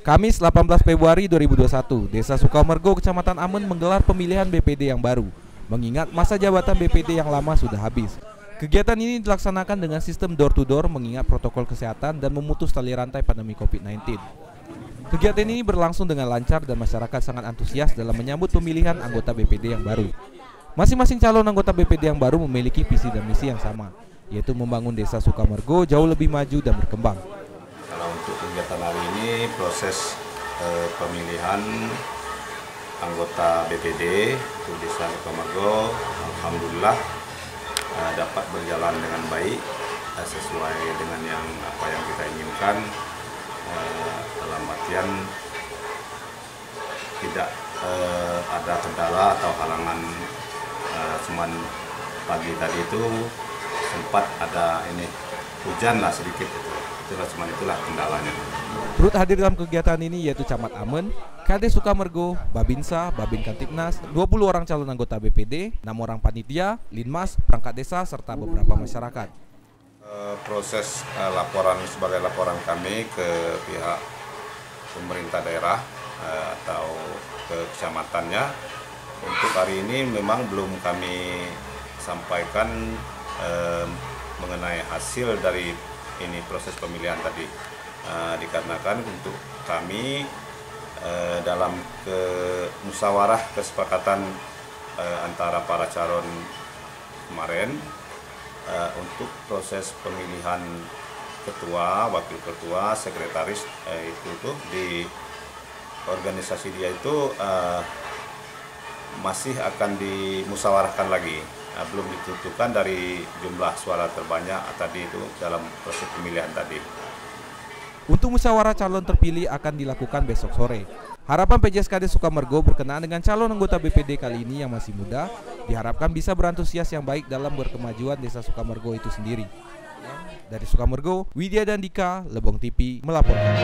Kamis 18 Februari 2021, Desa Sukamergo, Kecamatan Amen menggelar pemilihan BPD yang baru, mengingat masa jabatan BPD yang lama sudah habis. Kegiatan ini dilaksanakan dengan sistem door-to-door mengingat protokol kesehatan dan memutus tali rantai pandemi COVID-19. Kegiatan ini berlangsung dengan lancar dan masyarakat sangat antusias dalam menyambut pemilihan anggota BPD yang baru. Masing-masing calon anggota BPD yang baru memiliki visi dan misi yang sama, yaitu membangun Desa Sukamergo jauh lebih maju dan berkembang. Kalau untuk kegiatan hari ini proses pemilihan anggota BPD untuk Desa Sukamergo, alhamdulillah dapat berjalan dengan baik sesuai dengan apa yang kita inginkan. Dalam artian tidak ada kendala atau halangan. Cuman pagi tadi itu sempat ada hujan lah sedikit itulah kendalanya. Turut hadir dalam kegiatan ini yaitu Camat Amen, Kades Sukamergo, Babinsa, Babin Kantipnas, 20 orang calon anggota BPD, 6 orang panitia, Linmas, perangkat desa serta beberapa masyarakat. Proses laporan sebagai laporan kami ke pihak pemerintah daerah atau ke kecamatannya. Untuk hari ini memang belum kami sampaikan mengenai hasil dari proses pemilihan tadi, dikarenakan untuk kami dalam musyawarah kesepakatan antara para calon kemarin untuk proses pemilihan ketua, wakil ketua, sekretaris itu di organisasi dia itu masih akan dimusyawarahkan lagi. Belum ditentukan dari jumlah suara terbanyak tadi itu dalam proses pemilihan tadi. Untuk musyawarah calon terpilih akan dilakukan besok sore. Harapan PJSKD Sukamergo berkenaan dengan calon anggota BPD kali ini yang masih muda, diharapkan bisa berantusias yang baik dalam berkemajuan Desa Sukamergo itu sendiri. Dari Sukamergo, Widya dan Dika, Lebong TV melaporkan.